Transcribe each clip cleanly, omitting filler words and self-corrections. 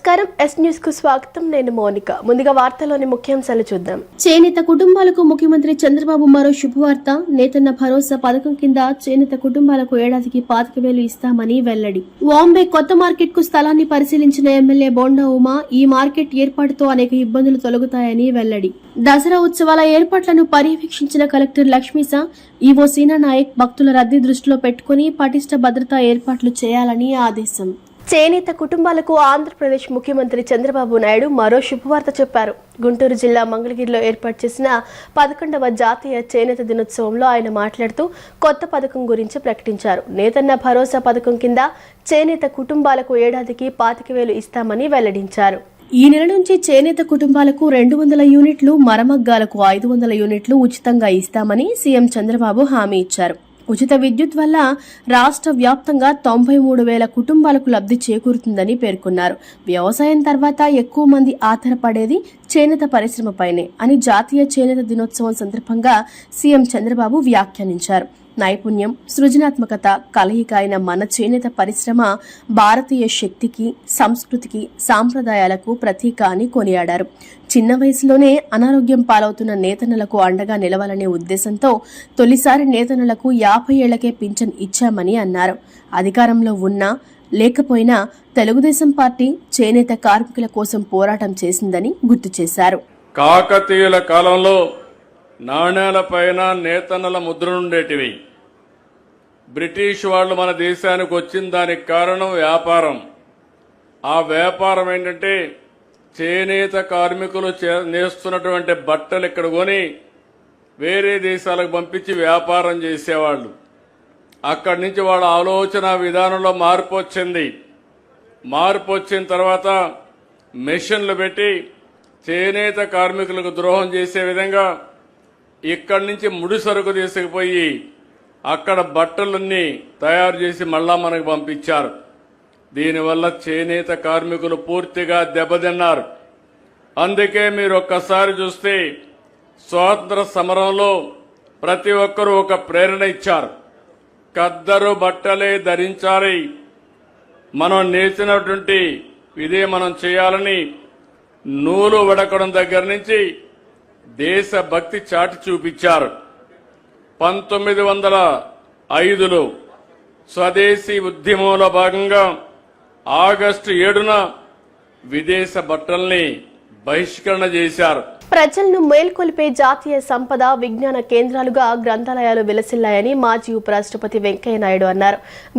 నమస్కారం yes news కు స్వాగతం. నేను మౌనిక. ముందుగా వార్తలోని ముఖ్యాంశాలు చూద్దాం. చేనేత కుటుంబాలకు ముఖ్యమంత్రి చంద్రబాబు మరో శుభవార్త. నేతన్న భరోసా పథకం కింద చేనేత కుటుంబాలకు ఏడాదికి 25,000 ఇస్తామని వెల్లడి. వాంబే కొత్త మార్కెట్ కు స్థలాన్ని పరిశీలించిన ఎమ్మెల్యే బోండా ఉమా ఈ మార్కెట్ ఏర్పాటుతో అనేక ఇబ్బందులు తొలగుతాయని వెల్లడి. దసరా ఉత్సవాల ఏర్పాట్లను పర్యవేక్షించిన కలెక్టర్ లక్ష్మీసా, ఈవో సీనా నాయక్ భక్తుల రద్దీ దృష్టిలో పెట్టుకుని పటిష్ట భద్రతా ఏర్పాట్లు చేయాలని ఆదేశం. చేనేత కుటుంబాలకు ఆంధ్రప్రదేశ్ ముఖ్యమంత్రి చంద్రబాబు నాయుడు మరో శుభవార్త చెప్పారు. గుంటూరు జిల్లా మంగళగిరిలో ఏర్పాటు చేసిన 11వ జాతీయ చేనేత దినోత్సవంలో ఆయన మాట్లాడుతూ కొత్త పథకం గురించి ప్రకటించారు. నేతన్న భరోసా పథకం కింద చేనేత కుటుంబాలకు ఏడాదికి 25,000 ఇస్తామని వెల్లడించారు. ఈ నెల నుంచి చేనేత కుటుంబాలకు 200 యూనిట్లు, మరమగ్గాలకు 500 యూనిట్లు ఉచితంగా ఇస్తామని సీఎం చంద్రబాబు హామీ ఇచ్చారు. ఉచిత విద్యుత్ వల్ల రాష్ట్ర వ్యాప్తంగా 93,000 కుటుంబాలకు లబ్ధి చేకూరుతుందని పేర్కొన్నారు. వ్యవసాయం తర్వాత ఎక్కువ మంది ఆధారపడేది చేనేత పరిశ్రమపైనే అని జాతీయ చేనేత దినోత్సవం సందర్భంగా సీఎం చంద్రబాబు వ్యాఖ్యానించారు. నైపుణ్యం, సృజనాత్మకత కలయిక అయిన మన చేనేత పరిశ్రమ భారతీయ శక్తికి, సంస్కృతికి, సాంప్రదాయాలకు ప్రతీక అని కొనియాడారు. చిన్న వయసులోనే అనారోగ్యం పాలవుతున్న నేతన్నలకు అండగా నిలవాలనే ఉద్దేశంతో తొలిసారి నేతన్నలకు 50 ఏళ్లకే పింఛన్ ఇచ్చామని అన్నారు. అధికారంలో ఉన్నా లేకపోయినా తెలుగుదేశం పార్టీ చేనేత కార్మికుల కోసం పోరాటం చేసిందని గుర్తు చేశారు. కాకతీయుల కాలంలో నాణేలపైన నేతన్నల ముద్రలుండేటివి. బ్రిటిష్ వాళ్ళు మన దేశానికి వచ్చిన దానికి కారణం వ్యాపారం. ఆ వ్యాపారం ఏంటంటే చేనేత కార్మికులు నేస్తున్నటువంటి బట్టలు ఇక్కడ కొని వేరే దేశాలకు పంపించి వ్యాపారం చేసేవాళ్ళు. అక్కడి నుంచి వాళ్ళ ఆలోచన విధానంలో మార్పు వచ్చింది. మార్పు వచ్చిన తర్వాత మెషిన్లు పెట్టి చేనేత కార్మికులకు ద్రోహం చేసే విధంగా ఇక్కడి నుంచి ముడి సరుకు తీసుకుపోయి అక్కడ బట్టలన్నీ తయారు చేసి మళ్ళా మనకు పంపించారు. దీనివల్ల చేనేత కార్మికులు పూర్తిగా దెబ్బతిన్నారు. అందుకే మీరు ఒక్కసారి చూస్తే స్వాతంత్ర సమరంలో ప్రతి ఒక్కరూ ఒక ప్రేరణ ఇచ్చారు. ఖద్దరు బట్టలే ధరించాలి, మనం నేర్చినటువంటి ఇదే మనం చేయాలని నూలు వడకడం దగ్గర నుంచి దేశభక్తి చాటి చూపించారు. 1905లో స్వదేశీ ఉద్యమంలో భాగంగా ఆగస్టు 7న విదేశ బట్టల్ని బహిష్కరణ చేశారు. ప్రజలను మేల్కొల్పే జాతీయ సంపద విజ్ఞాన కేంద్రాలుగా గ్రంథాలయాలు విలసిల్లాయని మాజీ ఉపరాష్ట్రపతి వెంకయ్యనాయుడు అన్నారు.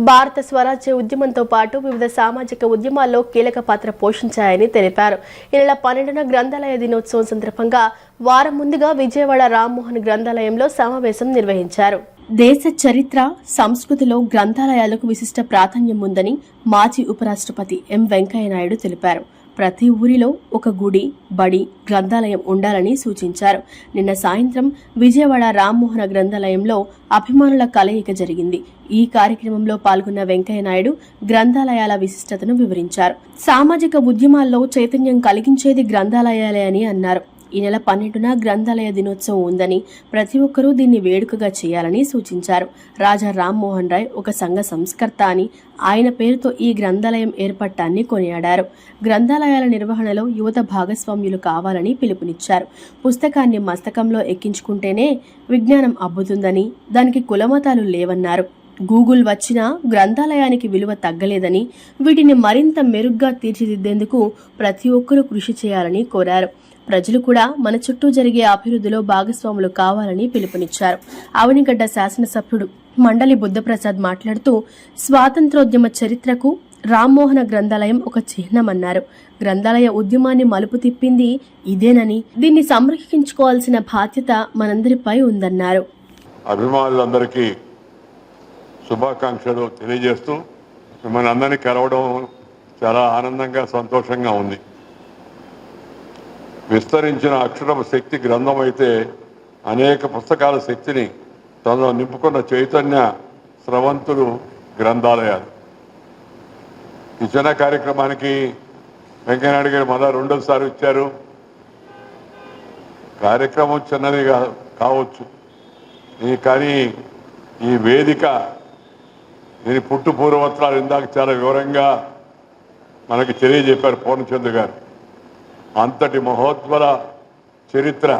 భారత స్వరాజ్య ఉద్యమంతో పాటు వివిధ సామాజిక ఉద్యమాల్లో కీలక పాత్ర పోషించాయని తెలిపారు. ఈ నెల 12న గ్రంథాలయ దినోత్సవం సందర్భంగా వారం ముందుగా విజయవాడ రామ్మోహన్ గ్రంథాలయంలో సమావేశం నిర్వహించారు. దేశ చరిత్ర, సంస్కృతిలో గ్రంథాలయాలకు విశిష్ట ప్రాధాన్యం ఉందని మాజీ ఉపరాష్ట్రపతి ఎం వెంకయ్యనాయుడు తెలిపారు. ప్రతి ఊరిలో ఒక గుడి, బడి, గ్రంథాలయం ఉండాలని సూచించారు. నిన్న సాయంత్రం విజయవాడ రామ్మోహన గ్రంథాలయంలో అభిమానుల కలయిక జరిగింది. ఈ కార్యక్రమంలో పాల్గొన్న వెంకయ్యనాయుడు గ్రంథాలయాల విశిష్టతను వివరించారు. సామాజిక ఉద్యమాల్లో చైతన్యం కలిగించేది గ్రంథాలయాలే అని అన్నారు. ఈ నెల 12న గ్రంథాలయ దినోత్సవం ఉందని ప్రతి ఒక్కరూ దీన్ని వేడుకగా చేయాలని సూచించారు. రాజా రామ్మోహన్ రాయ్ ఒక సంఘ సంస్కర్త అని ఆయన పేరుతో ఈ గ్రంథాలయం ఏర్పడటాన్ని కొనియాడారు. గ్రంథాలయాల నిర్వహణలో యువత భాగస్వామ్యులు కావాలని పిలుపునిచ్చారు. పుస్తకాన్ని మస్తకంలో ఎక్కించుకుంటేనే విజ్ఞానం అబ్బుతుందని, దానికి కులమతాలు లేవన్నారు. గూగుల్ వచ్చినా గ్రంథాలయానికి విలువ తగ్గలేదని, వీటిని మరింత మెరుగ్గా తీర్చిదిద్దేందుకు ప్రతి ఒక్కరూ కృషి చేయాలని కోరారు. ప్రజలు కూడా మన చుట్టూ జరిగే అభివృద్ధిలో భాగస్వాములు కావాలని పిలుపునిచ్చారు. అవనిగడ్డ శాసనసభ్యుడు మండలి బుద్ధప్రసాద్ మాట్లాడుతూ స్వాతంత్రోద్యమ చరిత్రకు రామ్మోహన గ్రంథాలయం ఒక చిహ్నమన్నారు. గ్రంథాలయ ఉద్యమాన్ని మలుపు తిప్పింది ఇదేనని, దీన్ని సంరక్షించుకోవాల్సిన బాధ్యత మనందరిపై ఉందన్నారు. అభిమానులందరికీ శుభాకాంక్షలు తెలియజేస్తూ మిమ్మల్ని అందరినీ కలవడం చాలా ఆనందంగా, సంతోషంగా ఉంది. విస్తరించిన అక్షర శక్తి గ్రంథం అయితే అనేక పుస్తకాల శక్తిని తనలో నింపుకున్న చైతన్య స్రవంతులు గ్రంథాలయాలు. ఈ చిన్న కార్యక్రమానికి వెంకయ్యనాయుడు గారు మళ్ళా రెండోసారి వచ్చారు. కార్యక్రమం చిన్నది కావచ్చు కానీ ఈ వేదిక దీని పుట్టు పూర్వత్రాలు ఇందాక చాలా వివరంగా మనకి తెలియజెప్పారు పూర్ణచంద్ర గారు. అంతటి మహోజ్వల చరిత్ర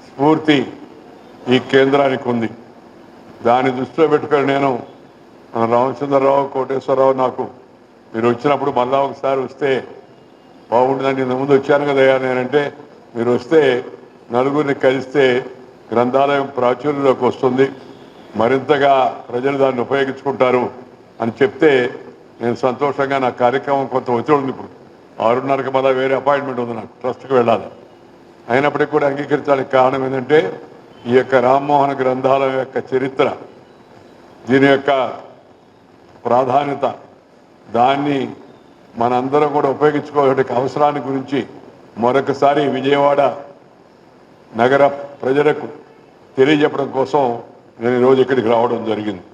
స్ఫూర్తి ఈ కేంద్రానికి ఉంది. దాన్ని దృష్టిలో పెట్టుకొని నేను రామచంద్రరావు, కోటేశ్వరరావు నాకు మీరు వచ్చినప్పుడు మళ్ళా ఒకసారి వస్తే బాగుంటుందని నేను ముందు వచ్చాను కదయ్యా నేనంటే, మీరు వస్తే నలుగురిని కలిస్తే గ్రంథాలయం ప్రాచుర్యంలోకి వస్తుంది, మరింతగా ప్రజలు దాన్ని ఉపయోగించుకుంటారు అని చెప్తే నేను సంతోషంగా నా కార్యక్రమం కొంత ఒత్తిడి ఉంది. ఇప్పుడు 6:30కి మళ్ళీ వేరే అపాయింట్మెంట్ ఉంది నాకు, ట్రస్ట్కి వెళ్ళాలి. అయినప్పటికీ కూడా అంగీకరించడానికి కారణం ఏంటంటే ఈ యొక్క రామ్మోహన్ గ్రంథాలయం యొక్క చరిత్ర, దీని యొక్క ప్రాధాన్యత, దాన్ని మనందరం కూడా ఉపయోగించుకోవడానికి అవసరాన్ని గురించి మరొకసారి విజయవాడ నగర ప్రజలకు తెలియజెప్పడం కోసం నేను ఈరోజు ఇక్కడికి రావడం జరిగింది.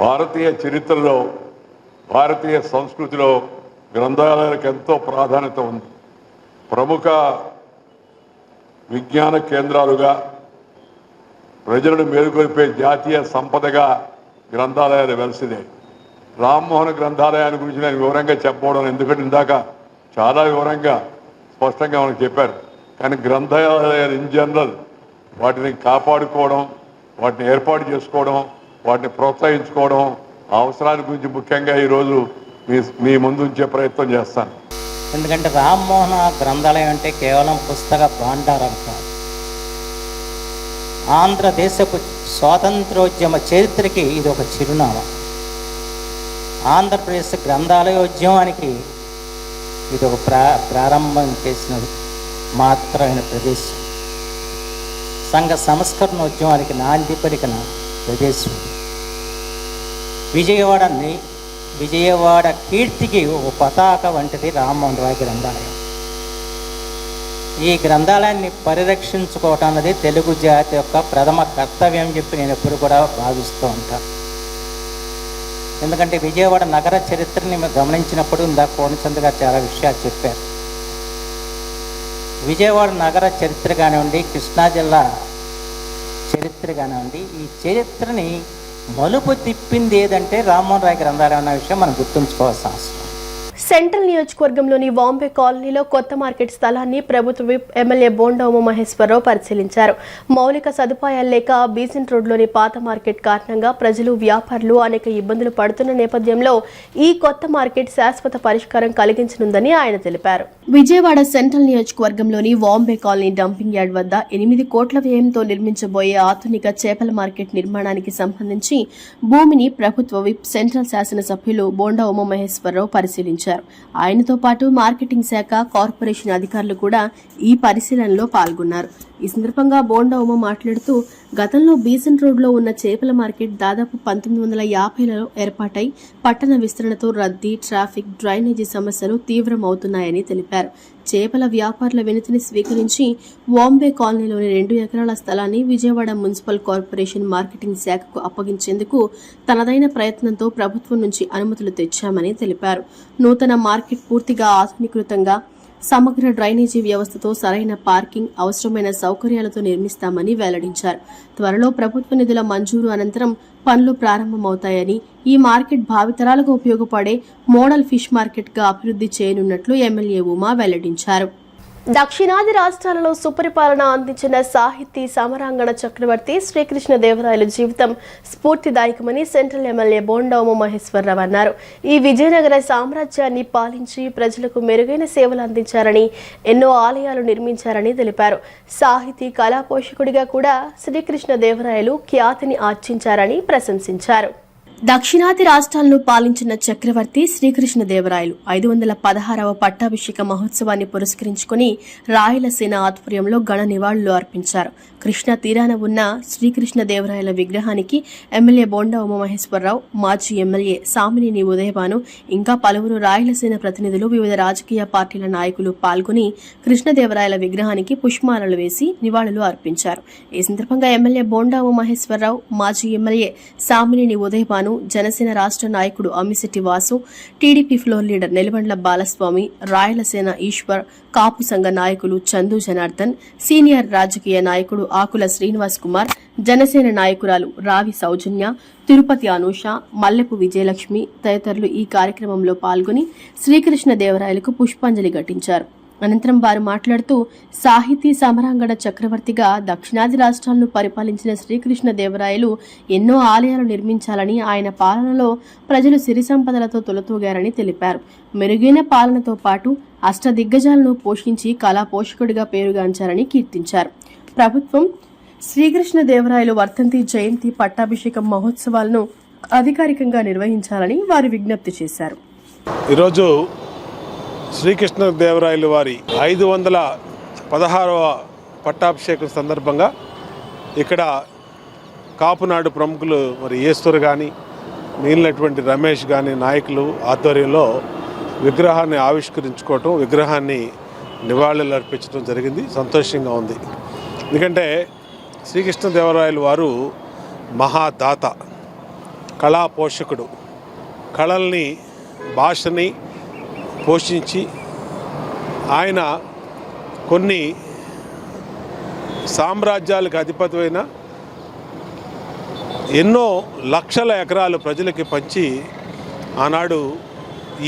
భారతీయ చరిత్రలో, భారతీయ సంస్కృతిలో గ్రంథాలయాలకు ఎంతో ప్రాధాన్యత ఉంది. ప్రముఖ విజ్ఞాన కేంద్రాలుగా, ప్రజలను మేలుకొల్పే జాతీయ సంపదగా గ్రంథాలయాలు వెలిసిదే. రామ్మోహన్ గ్రంథాలయాన్ని గురించి నేను వివరంగా చెప్పడం, ఎందుకంటే ఇందాక చాలా వివరంగా స్పష్టంగా మనకు చెప్పారు. కానీ గ్రంథాలయాలు ఇన్ జనరల్ వాటిని కాపాడుకోవడం, వాటిని ఏర్పాటు చేసుకోవడం, వాటిని ప్రోత్సహించుకోవడం అవసరాల గురించి ముఖ్యంగా ఈరోజు మీ ముందు ఉంచే ప్రయత్నం చేస్తాను. ఎందుకంటే రామ్మోహన గ్రంథాలయం అంటే కేవలం పుస్తక భాండారం కాదు, ఆంధ్రదేశపు స్వాతంత్రోద్యమ చరిత్రకి ఇది ఒక చిరునామా. ఆంధ్రప్రదేశ్ గ్రంథాలయోద్యమానికి ఇది ఒక ప్రారంభం చేసిన మాత్రమైన ప్రదేశం. సంఘ సంస్కరణోద్యమానికి నాంది పలికిన ప్రదేశం. విజయవాడ కీర్తికి ఒక పతాక వంటిది రామ్మోహన్ రాయ్ గ్రంథాలయం. ఈ గ్రంథాలయాన్ని పరిరక్షించుకోవటం అన్నది తెలుగు జాతి యొక్క ప్రథమ కర్తవ్యం చెప్పి నేను ఎప్పుడు కూడా భావిస్తూ ఉంటాను. ఎందుకంటే విజయవాడ నగర చరిత్రని గమనించినప్పుడు ఇందాక పూర్ణచంద్ర గారు చాలా విషయాలు చెప్పారు. విజయవాడ నగర చరిత్ర కానివ్వండి, కృష్ణా జిల్లా చరిత్ర కానివ్వండి, ఈ చరిత్రని మలుపు తిప్పింది ఏదంటే రామ్మోహన్ రాయ్ గ్రంథాలయం అన్న విషయం మనం గుర్తుంచుకోవాల్సిన అవసరం. సెంట్రల్ నియోజకవర్గంలోని వాంబే కాలనీలో కొత్త మార్కెట్ స్థలాన్ని ప్రభుత్వ విప్ ఎమ్మెల్యే బోండా ఉమామహేశ్వరరావు పరిశీలించారు. మౌలిక సదుపాయాలు లేక బీసెంట్ రోడ్లోని పాత మార్కెట్ కారణంగా ప్రజలు, వ్యాపారులు అనేక ఇబ్బందులు పడుతున్న నేపథ్యంలో ఈ కొత్త మార్కెట్ శాశ్వత పరిష్కారం కలిగించనుందని ఆయన తెలిపారు. విజయవాడ సెంట్రల్ నియోజకవర్గంలోని వాంబే కాలనీ డంపింగ్ యార్డ్ వద్ద 8 కోట్ల వ్యయంతో నిర్మించబోయే ఆధునిక చేపల మార్కెట్ నిర్మాణానికి సంబంధించి భూమిని ప్రభుత్వ విప్ సెంట్రల్ శాసనసభ్యులు బోండా ఉమామహేశ్వరరావు పరిశీలించారు. ఆయనతో పాటు మార్కెటింగ్ శాఖ, కార్పొరేషన్ అధికారులు కూడా ఈ పరిశీలనలో పాల్గొన్నారు. ఈ సందర్భంగా బోండా ఉమ మాట్లాడుతూ, గతంలో బీసెంట్ రోడ్లో ఉన్న చేపల మార్కెట్ దాదాపు 1950లలో ఏర్పాటై పట్టణ విస్తరణతో రద్దీ, ట్రాఫిక్, డ్రైనేజీ సమస్యలు తీవ్రమవుతున్నాయని తెలిపారు. చేపల వ్యాపారుల వినతిని స్వీకరించి వాంబే కాలనీలోని 2 ఎకరాల స్థలాన్ని విజయవాడ మున్సిపల్ కార్పొరేషన్ మార్కెటింగ్ శాఖకు అప్పగించేందుకు తనదైన ప్రయత్నంతో ప్రభుత్వం నుంచి అనుమతులు తెచ్చామని తెలిపారు. నూతన మార్కెట్ పూర్తిగా ఆధునీకృతంగా, సమగ్ర డ్రైనేజీ వ్యవస్థతో, సరైన పార్కింగ్, అవసరమైన సౌకర్యాలతో నిర్మిస్తామని వెల్లడించారు. త్వరలో ప్రభుత్వ నిధుల మంజూరు అనంతరం పనులు ప్రారంభమవుతాయని, ఈ మార్కెట్ భావితరాలకు ఉపయోగపడే మోడల్ ఫిష్ మార్కెట్గా అభివృద్ధి చేయనున్నట్లు ఎమ్మెల్యే ఉమా వెల్లడించారు. దక్షిణాది రాష్ట్రాలలో సుపరిపాలన అందించిన సాహితీ సమరాంగణ చక్రవర్తి శ్రీకృష్ణదేవరాయల జీవితం స్ఫూర్తిదాయకమని సెంట్రల్ ఎమ్మెల్యే బోండా ఉమామహేశ్వరరావు అన్నారు. ఈ విజయనగర సామ్రాజ్యాన్ని పాలించి ప్రజలకు మెరుగైన సేవలు అందించారని, ఎన్నో ఆలయాలు నిర్మించారని తెలిపారు. సాహితీ కళా పోషకుడిగా కూడా శ్రీకృష్ణదేవరాయలు ఖ్యాతిని ఆర్జించారని ప్రశంసించారు. దక్షిణాది రాష్ట్రాలను పాలించిన చక్రవర్తి శ్రీకృష్ణదేవరాయలు 516వ పట్టాభిషేక మహోత్సవాన్ని పురస్కరించుకుని రాయలసీన ఆధ్వర్యంలో ఘన నివాళులు అర్పించారు. కృష్ణా తీరాన ఉన్న శ్రీకృష్ణదేవరాయల విగ్రహానికి ఎమ్మెల్యే బోండా ఉమామహేశ్వరరావు, మాజీ ఎమ్మెల్యే సామినేని ఉదయభాను, ఇంకా పలువురు రాయలసీన ప్రతినిధులు, వివిధ రాజకీయ పార్టీల నాయకులు పాల్గొని కృష్ణదేవరాయల విగ్రహానికి పుష్పమాలలు వేసి నివాళులు అర్పించారు. ఈ సందర్భంగా ఎమ్మెల్యే బోండా ఉమామహేశ్వరరావు, మాజీ ఎమ్మెల్యే సామినేని ఉదయభాను భాను, జనసేన రాష్ట్ర నాయకుడు Ammisetti Vasu, TDP floor leader Nelavandla Balaswamy, Rayalasena Eshwar, Kapu సంఘ నాయకులు చందు జనార్దన్, సీనియర్ రాజకీయ నాయకుడు ఆకుల శ్రీనివాస్ కుమార్, జనసేన నాయకురాలు రావి సౌజన్య, తిరుపతి అనూష, మల్లెపు విజయలక్ష్మి తదితరులు ఈ కార్యక్రమంలో పాల్గొని శ్రీకృష్ణదేవరాయలకు పుష్పాంజలి ఘటించారు. అనంతరం వారు మాట్లాడుతూ సాహితీ సమరాంగణ చక్రవర్తిగా దక్షిణాది రాష్ట్రాలను పరిపాలించిన శ్రీకృష్ణదేవరాయలు ఎన్నో ఆలయాలు నిర్మించాలని, ఆయన పాలనలో ప్రజలు సిరి సంపదలతో తొలతూగారని తెలిపారు. మెరుగైన పాలనతో పాటు అష్టదిగ్గజాలను పోషించి కళా పోషకుడిగా పేరుగాంచారని కీర్తించారు. ప్రభుత్వం శ్రీకృష్ణదేవరాయలు వర్ధంతి, జయంతి, పట్టాభిషేకం మహోత్సవాలను అధికారికంగా నిర్వహించాలని వారు విజ్ఞప్తి చేశారు. ఈరోజు శ్రీకృష్ణదేవరాయలు వారి 516వ పట్టాభిషేకం సందర్భంగా ఇక్కడ కాపునాడు ప్రముఖులు మరి ఈశ్వర్ కానీ మిగిలినటువంటి రమేష్ కానీ నాయకులు ఆధ్వర్యంలో విగ్రహాన్ని ఆవిష్కరించుకోవటం, విగ్రహాన్ని నివాళులు అర్పించడం జరిగింది. సంతోషంగా ఉంది. ఎందుకంటే శ్రీకృష్ణదేవరాయలు వారు మహాదాత, కళా పోషకుడు. కళల్ని, భాషని పోషించి ఆయన కొన్ని సామ్రాజ్యాలకు అధిపతివైన ఎన్నో లక్షల ఎకరాలు ప్రజలకి పంచి ఆనాడు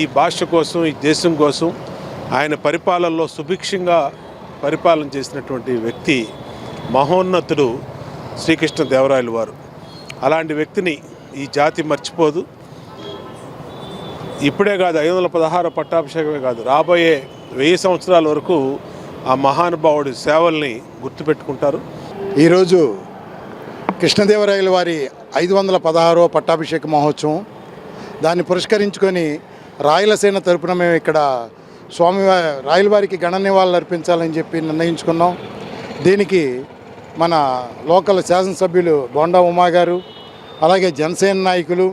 ఈ భాష కోసం, ఈ దేశం కోసం ఆయన పరిపాలనలో సుభిక్షంగా పరిపాలన చేసినటువంటి వ్యక్తి మహోన్నతుడు శ్రీకృష్ణదేవరాయలు వారు. అలాంటి వ్యక్తిని ఈ జాతి మర్చిపోదు. ఇప్పుడే కాదు, 516 పట్టాభిషేకమే కాదు, రాబోయే 1000 సంవత్సరాల వరకు ఆ మహానుభావుడి సేవల్ని గుర్తుపెట్టుకుంటారు. ఈరోజు కృష్ణదేవరాయల వారి 516వ పట్టాభిషేక మహోత్సవం, దాన్ని పురస్కరించుకొని రాయలసేన తరపున మేము ఇక్కడ రాయల వారికి గణ నివాళులు అర్పించాలని చెప్పి నిర్ణయించుకున్నాం. దీనికి మన లోకల్ శాసనసభ్యులు బోండా ఉమా గారు, అలాగే జనసేన నాయకులు,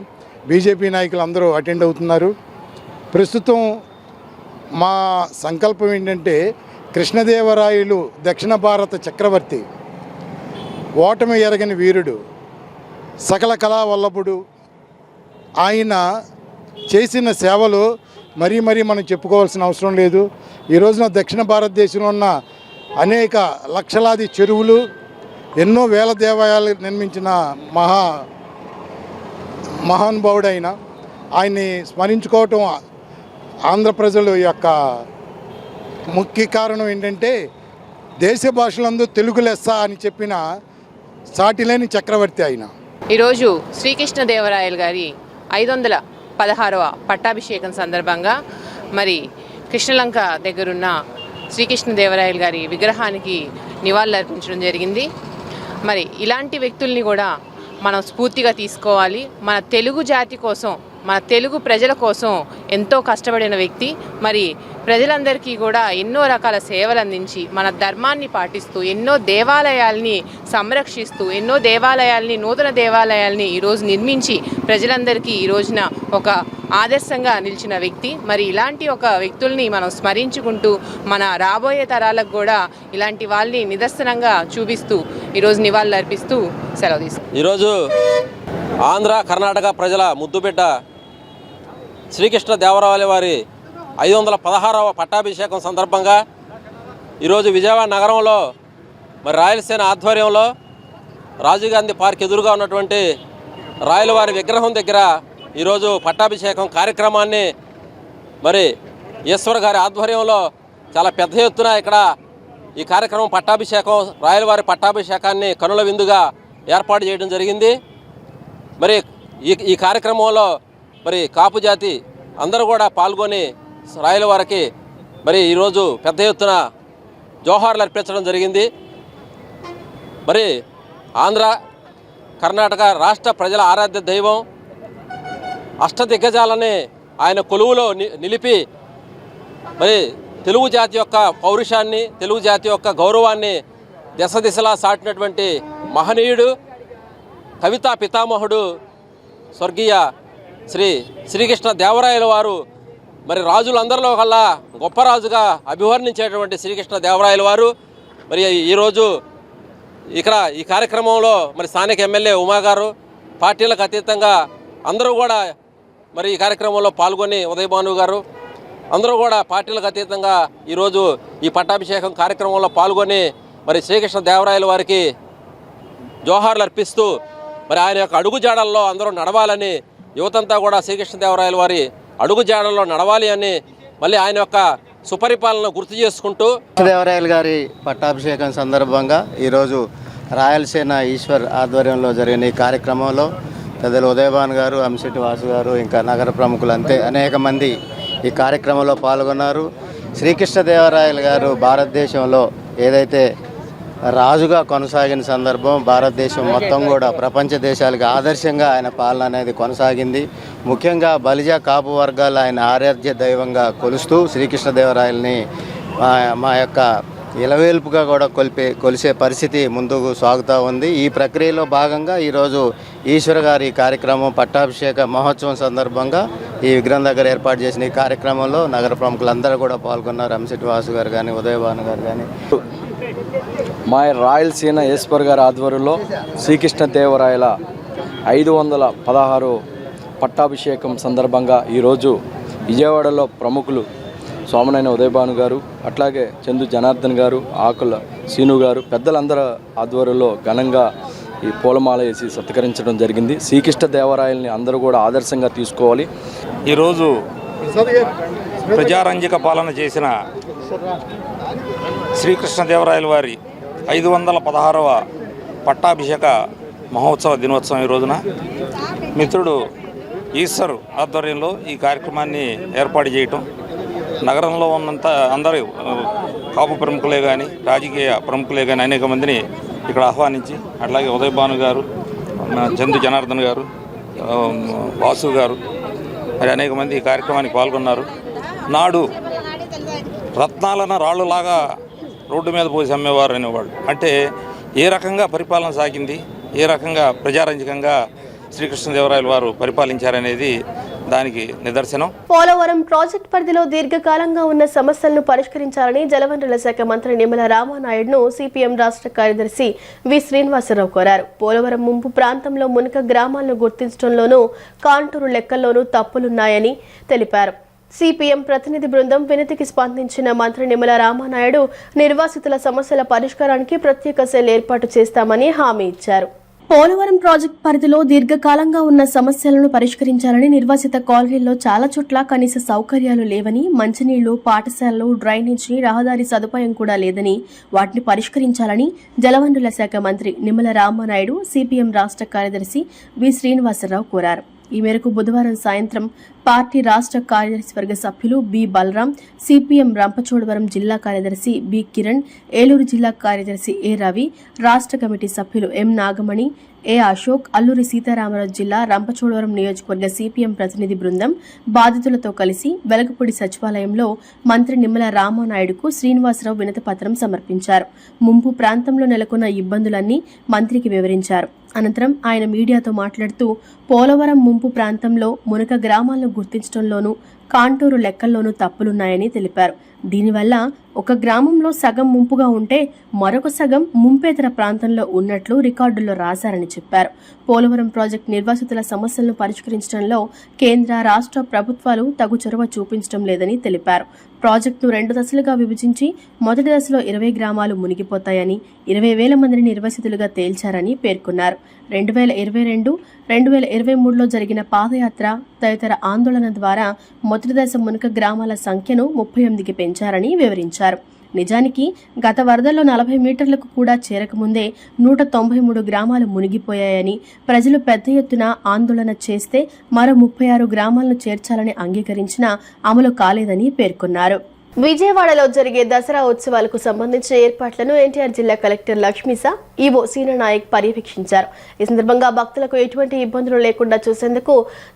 బీజేపీ నాయకులు అందరూ అటెండ్ అవుతున్నారు. ప్రస్తుతం మా సంకల్పం ఏంటంటే కృష్ణదేవరాయలు దక్షిణ భారత చక్రవర్తి, ఓటమి ఎరగని వీరుడు, సకల కళా వల్లభుడు. ఆయన చేసిన సేవలు మరీ మనం చెప్పుకోవాల్సిన అవసరం లేదు. ఈ రోజున దక్షిణ భారతదేశంలో ఉన్న అనేక లక్షలాది చెరువులు, ఎన్నో వేల దేవాలయాలు నిర్మించిన మహానుభావుడైన ఆయన్ని స్మరించుకోవటం ఆంధ్ర ప్రజల యొక్క ముఖ్య కారణం ఏంటంటే దేశ భాషలందు తెలుగు లెస్స అని చెప్పిన సాటిలేని చక్రవర్తి ఆయన. ఈరోజు శ్రీకృష్ణదేవరాయలు గారి 516వ పట్టాభిషేకం సందర్భంగా మరి కృష్ణలంక దగ్గరున్న శ్రీకృష్ణదేవరాయలు గారి విగ్రహానికి నివాళులు అర్పించడం జరిగింది. మరి ఇలాంటి వ్యక్తుల్ని కూడా మనం స్ఫూర్తిగా తీసుకోవాలి. మన తెలుగు జాతి కోసం, మన తెలుగు ప్రజల కోసం ఎంతో కష్టపడిన వ్యక్తి. మరి ప్రజలందరికీ కూడా ఎన్నో రకాల సేవలు అందించి మన ధర్మాన్ని పాటిస్తూ ఎన్నో దేవాలయాల్ని సంరక్షిస్తూ ఎన్నో దేవాలయాల్ని, నూతన దేవాలయాల్ని ఈరోజు నిర్మించి ప్రజలందరికీ ఈ రోజున ఒక ఆదర్శంగా నిలిచిన వ్యక్తి. మరి ఇలాంటి ఒక వ్యక్తుల్ని మనం స్మరించుకుంటూ మన రాబోయే తరాలకు కూడా ఇలాంటి వాళ్ళని నిదర్శనంగా చూపిస్తూ ఈరోజు నివాళులు అర్పిస్తూ సెలవు తీసుకుంటాం. ఈరోజు ఆంధ్ర, కర్ణాటక ప్రజల ముద్దుబిడ్డ శ్రీకృష్ణదేవరాయలు వారి 516వ పట్టాభిషేకం సందర్భంగా ఈరోజు విజయవాడ నగరంలో మరి రాయలసేన ఆధ్వర్యంలో రాజీవ్ గాంధీ పార్క్ ఎదురుగా ఉన్నటువంటి రాయలవారి విగ్రహం దగ్గర ఈరోజు పట్టాభిషేకం కార్యక్రమాన్ని మరి ఈశ్వర్ గారి ఆధ్వర్యంలో చాలా పెద్ద ఎత్తున ఇక్కడ ఈ కార్యక్రమం పట్టాభిషేకం, రాయలవారి పట్టాభిషేకాన్ని కనుల విందుగా ఏర్పాటు చేయడం జరిగింది. మరి ఈ కార్యక్రమంలో మరి కాపు జాతి అందరూ కూడా పాల్గొని రాయలవారికి మరి ఈరోజు పెద్ద ఎత్తున జోహార్లు అర్పించడం జరిగింది. మరి ఆంధ్ర, కర్ణాటక రాష్ట్ర ప్రజల ఆరాధ్య దైవం, అష్టదిగ్గజాలని ఆయన కొలువులో నిలిపి మరి తెలుగు జాతి యొక్క పౌరుషాన్ని, తెలుగు జాతి యొక్క గౌరవాన్ని దశ దిశలా సాటినటువంటి మహనీయుడు, కవితా పితామహుడు స్వర్గీయ శ్రీకృష్ణదేవరాయలు వారు. మరి రాజులందరిలో కల్లా గొప్ప రాజుగా అభివర్ణించేటువంటి శ్రీకృష్ణదేవరాయలు వారు మరి ఈరోజు ఇక్కడ ఈ కార్యక్రమంలో మరి స్థానిక ఎమ్మెల్యే ఉమా గారు, పార్టీలకు అతీతంగా అందరూ కూడా మరి ఈ కార్యక్రమంలో పాల్గొని ఉదయభాను గారు అందరూ కూడా పార్టీలకు అతీతంగా ఈరోజు ఈ పట్టాభిషేకం కార్యక్రమంలో పాల్గొని మరి శ్రీకృష్ణ దేవరాయల వారికి జోహార్లు అర్పిస్తూ మరి ఆయన యొక్క అడుగుజాడల్లో అందరూ నడవాలని, యువతంతా కూడా శ్రీకృష్ణదేవరాయల వారి అడుగుజాడల్లో నడవాలి అని మళ్ళీ ఆయన యొక్క సుపరిపాలన గుర్తు చేసుకుంటూ కృష్ణదేవరాయల గారి పట్టాభిషేకం సందర్భంగా ఈరోజు రాయలసీన ఈశ్వర్ ఆధ్వర్యంలో జరిగిన ఈ కార్యక్రమంలో పెద్దలు ఉదయభాన్ గారు, అంశెట్టి వాసు గారు, ఇంకా నగర ప్రముఖులు అంతే అనేక మంది ఈ కార్యక్రమంలో పాల్గొన్నారు. శ్రీకృష్ణదేవరాయలు గారు భారతదేశంలో ఏదైతే రాజుగా కొనసాగిన సందర్భం, భారతదేశం మొత్తం కూడా ప్రపంచ దేశాలకు ఆదర్శంగా ఆయన పాలన అనేది కొనసాగింది. ముఖ్యంగా బలిజ కాపు వర్గాలు ఆయన ఆరాధ్య దైవంగా కొలుస్తూ శ్రీకృష్ణదేవరాయలని మా యొక్క ఇలవేల్పుగా కూడా కొలిసే పరిస్థితి ముందుకు సాగుతూ ఉంది. ఈ ప్రక్రియలో భాగంగా ఈరోజు ఈశ్వర గారి కార్యక్రమం పట్టాభిషేక మహోత్సవం సందర్భంగా ఈ విగ్రహం దగ్గర ఏర్పాటు చేసిన ఈ కార్యక్రమంలో నగర ప్రముఖులందరూ కూడా పాల్గొన్నారు. అంశెట్టి వాసు గారు కానీ, ఉదయభాను గారు కానీ. మా రాయలసీన ఈశ్వర్ గారి ఆధ్వర్యంలో శ్రీకృష్ణదేవరాయల 516 పట్టాభిషేకం సందర్భంగా ఈరోజు విజయవాడలో ప్రముఖులు సోమనైన ఉదయభాను గారు, అట్లాగే చందు జనార్దన్ గారు, ఆకుల సీను గారు, పెద్దలందరూ ఆధ్వర్యంలో ఘనంగా ఈ పూలమాల వేసి సత్కరించడం జరిగింది. శ్రీకృష్ణదేవరాయల్ని అందరూ కూడా ఆదర్శంగా తీసుకోవాలి. ఈరోజు ప్రజారంజక పాలన చేసిన శ్రీకృష్ణదేవరాయల వారి 516వ పట్టాభిషేక మహోత్సవ దినోత్సవం ఈ రోజున మిత్రుడు ఈశ్వర్ ఆధ్వర్యంలో ఈ కార్యక్రమాన్ని ఏర్పాటు చేయటం, నగరంలో ఉన్నంత అందరూ కాపు ప్రముఖులే కానీ, రాజకీయ ప్రముఖులే కానీ అనేక మందిని ఇక్కడ ఆహ్వానించి, అట్లాగే ఉదయభాను గారు, చందు జనార్దన్ గారు, వాసు గారు, మరి అనేక మంది ఈ కార్యక్రమానికి పాల్గొన్నారు. నాడు రత్నాలను రాళ్ళులాగా రోడ్డు మీద పోసి అమ్మేవారు అనేవాళ్ళు. అంటే ఏ రకంగా పరిపాలన సాగింది, ఏ రకంగా ప్రజారంజకంగా శ్రీకృష్ణదేవరాయల వారు పరిపాలించారనేది దానికి నిదర్శనం. పోలవరం ప్రాజెక్టు పరిధిలో దీర్ఘకాలంగా ఉన్న సమస్యలను పరిష్కరించాలని జలవనరుల శాఖ మంత్రి నిమ్మల రామానాయుడును సిపిఎం రాష్ట్ర కార్యదర్శి వి శ్రీనివాసరావు కోరారు. పోలవరం ముంపు ప్రాంతంలో మునక గ్రామాలను గుర్తించడంలోనూ కాంటూరు లెక్కల్లోనూ తప్పులున్నాయని తెలిపారు. సిపిఎం ప్రతినిధి బృందం వినతికి స్పందించిన మంత్రి నిమ్మల రామానాయుడు నిర్వాసితుల సమస్యల పరిష్కారానికి ప్రత్యేక సెల్ ఏర్పాటు చేస్తామని హామీ ఇచ్చారు. పోలవరం ప్రాజెక్టు పరిధిలో దీర్ఘకాలంగా ఉన్న సమస్యలను పరిష్కరించాలని, నిర్వాసిత కాలనీల్లో చాలా చోట్ల కనీస సౌకర్యాలు లేవని, మంచినీళ్లు, పాఠశాలలు, డ్రైనేజీ, రహదారి సదుపాయం కూడా లేదని, వాటిని పరిష్కరించాలని జలవనరుల శాఖ మంత్రి నిమ్మల రామానాయుడు సిపిఎం రాష్ట్ర కార్యదర్శి వి శ్రీనివాసరావు కోరారు. ఈ మేరకు బుధవారం సాయంత్రం పార్టీ రాష్ట్ర కార్యదర్శి వర్గ సభ్యులు బి బలరాం, సిపిఎం రంపచోడవరం జిల్లా కార్యదర్శి బి కిరణ్, ఏలూరు జిల్లా కార్యదర్శి ఏ రవి, రాష్ట్ర కమిటీ సభ్యులు ఎం నాగమణి, ఏ అశోక్, అల్లూరి సీతారామరాజు జిల్లా రంపచోడవరం నియోజకవర్గ సిపిఎం ప్రతినిధి బృందం బాధితులతో కలిసి వెలగపూడి సచివాలయంలో మంత్రి నిమ్మల రామానాయుడుకు శ్రీనివాసరావు వినతి పత్రం సమర్పించారు. ముంపు ప్రాంతంలో నెలకొన్న ఇబ్బందులన్నీ మంత్రికి వివరించారు. అనంతరం ఆయన మీడియాతో మాట్లాడుతూ పోలవరం ముంపు ప్రాంతంలో మునక గ్రామాలను గుర్తించడంలోనూ కాంటూరు లెక్కల్లోనూ తప్పులున్నాయని తెలిపారు. దీనివల్ల ఒక గ్రామంలో సగం ముంపుగా ఉంటే మరొక సగం ముంపేతర ప్రాంతంలో ఉన్నట్లు రికార్డుల్లో రాశారని చెప్పారు. పోలవరం ప్రాజెక్టు నిర్వాసితుల సమస్యలను పరిష్కరించడంలో కేంద్ర, రాష్ట్ర ప్రభుత్వాలు తగు చొరవ చూపించడం లేదని తెలిపారు. ప్రాజెక్టును 2 దశలుగా విభజించి మొదటి దశలో 20 గ్రామాలు మునిగిపోతాయని, 20,000 మందిని నిర్వాసితులుగా తేల్చారని పేర్కొన్నారు. 2022, 2023లో జరిగిన పాదయాత్ర తదితర ఆందోళన ద్వారా మొదటి దశ మునక గ్రామాల సంఖ్యను 38కి పెంచారని వివరించారు. నిజానికి గత వరదల్లో 40 మీటర్లకు కూడా చేరకముందే 193 గ్రామాలు మునిగిపోయాయని, ప్రజలు పెద్ద ఎత్తున ఆందోళన చేస్తే మరో 36 గ్రామాలను చేర్చాలని అంగీకరించినా అమలు కాలేదని పేర్కొన్నారు. విజయవాడలో జరిగే దసరా ఉత్సవాలకు సంబంధించిన ఏర్పాట్లను ఎన్టీఆర్ జిల్లా కలెక్టర్ లక్ష్మీసా, ఈవో సీనానాయక్ పర్యవేక్షించారు. ఈ సందర్భంగా భక్తులకు ఎటువంటి ఇబ్బందులు లేకుండా చూసేందుకు